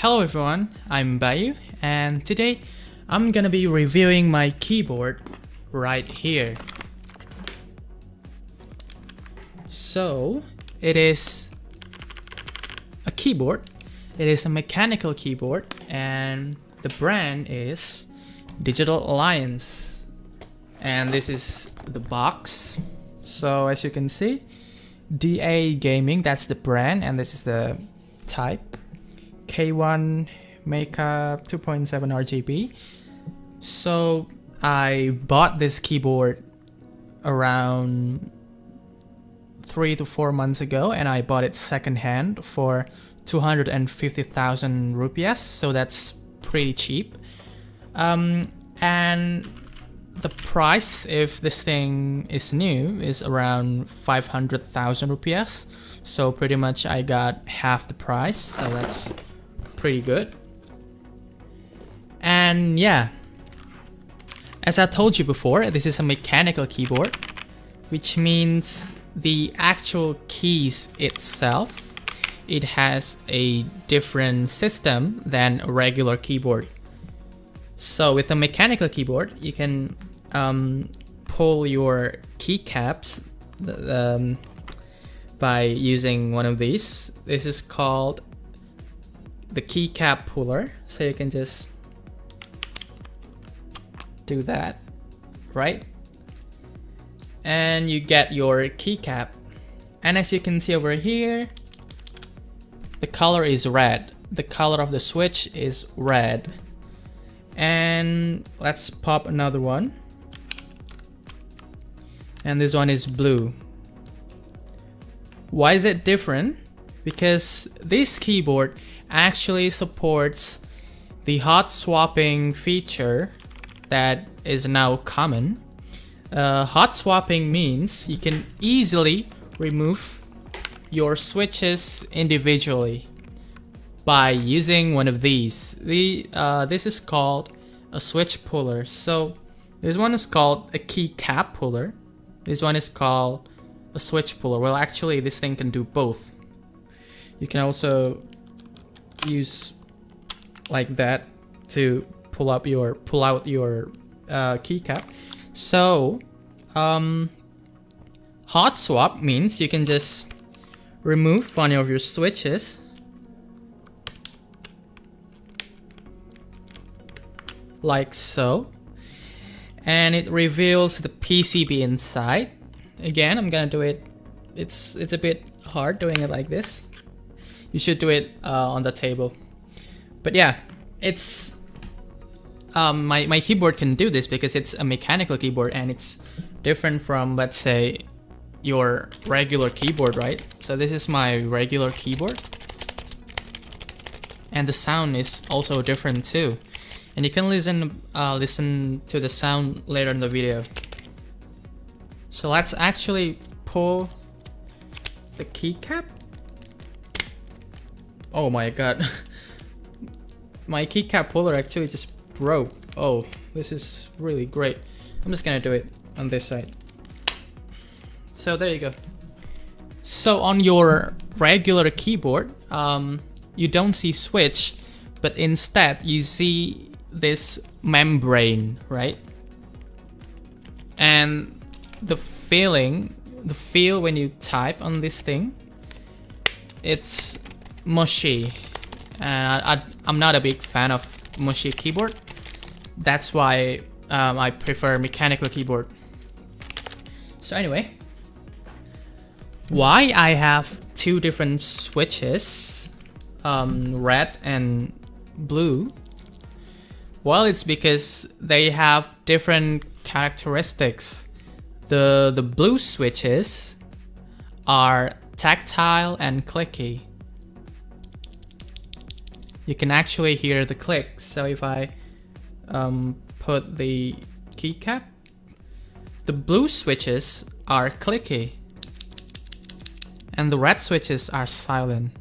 Hello everyone, I'm Bayu, and today I'm gonna be reviewing my keyboard right here. So it is a keyboard. It is a mechanical keyboard, and the brand is Digital Alliance. And this is the box. So as you can see, DA Gaming, that's the brand, and this is the type. K1 Meca 2.7 RGB. So I bought this keyboard around 3 to 4 months ago, and I bought it secondhand for 250,000 rupees, so that's pretty cheap. And the price, if this thing is new, is around 500,000 rupees. So pretty much I got half the price, so that's pretty good. And yeah, as I told you before, this is a mechanical keyboard, which means the actual keys itself, it has a different system than a regular keyboard. So with a mechanical keyboard, you can pull your keycaps by using one of these. This is called the keycap puller. So you can just do that, right? And you get your keycap. And as you can see over here, the color is red. The color of the switch is red. And let's pop another one. And this one is blue. Why is it different? Because this keyboard actually supports the hot swapping feature that is now common. Hot swapping means you can easily remove your switches individually by using one of these. This is called a switch puller. So this one is called a keycap puller. This one is called a switch puller. Well, actually this thing can do both. You can also use like that to pull out your keycap. So hot swap means you can just remove one of your switches like so, and it reveals the PCB inside. Again, I'm gonna do it. It's a bit hard doing it like this. You should do it on the table. But yeah, it's my keyboard can do this because it's a mechanical keyboard, and it's different from, let's say, your regular keyboard, right? So this is my regular keyboard, and the sound is also different too. And you can listen to the sound later in the video. So let's actually pull the keycap. Oh my god. My keycap puller actually just broke. Oh, this is really great. I'm just gonna do it on this side. So there you go. So on your regular keyboard, you don't see switch, but instead you see this membrane, right? And the feel when you type on this thing, it's mushy. I'm not a big fan of mushy keyboard. That's why I prefer mechanical keyboard. So anyway, why I have two different switches, red and blue? Well, it's because they have different characteristics. The blue switches are tactile and clicky. You can actually hear the click. So if I put the keycap, the blue switches are clicky, and the red switches are silent.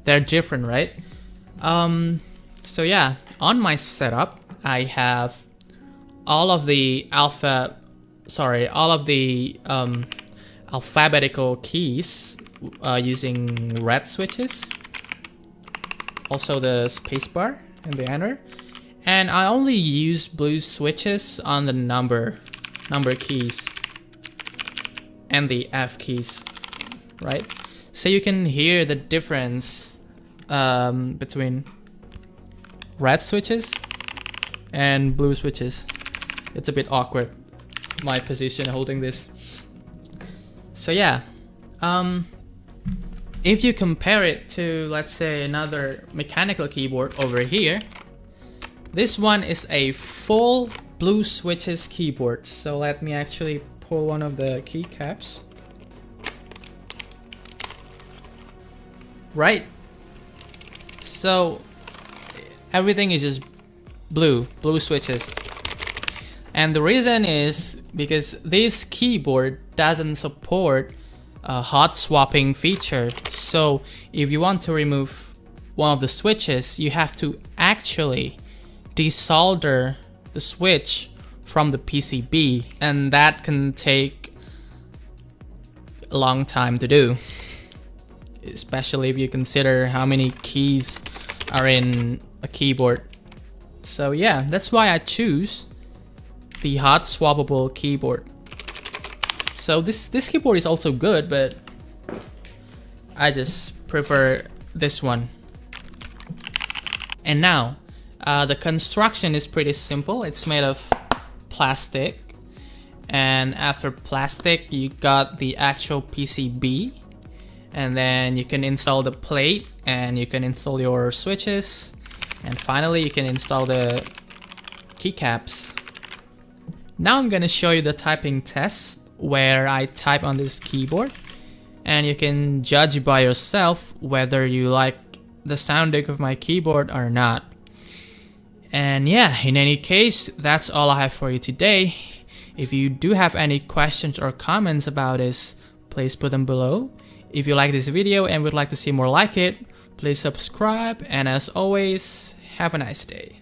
They're different, right? So yeah, on my setup, I have all of the alphabetical keys using red switches, also the spacebar and the enter, and I only use blue switches on the number keys and the F keys, right? So you can hear the difference between red switches and blue switches. It's a bit awkward, my position holding this. So yeah, if you compare it to, let's say, another mechanical keyboard over here, this one is a full blue switches keyboard. So let me actually pull one of the keycaps. Right. So everything is just blue switches. And the reason is because this keyboard doesn't support a hot swapping feature. So if you want to remove one of the switches, you have to actually desolder the switch from the PCB, and that can take a long time to do, especially if you consider how many keys are in a keyboard. So yeah, that's why I choose the hot swappable keyboard. So this keyboard is also good, but I just prefer this one. And now the construction is pretty simple. It's made of plastic, and after plastic you got the actual PCB, and then you can install the plate, and you can install your switches, and finally you can install the keycaps. Now I'm gonna show you the typing test where I type on this keyboard, and you can judge by yourself whether you like the sounding of my keyboard or not. And yeah, in any case, that's all I have for you today. If you do have any questions or comments about this, please put them below. If you like this video and would like to see more like it, please subscribe, and as always, have a nice day.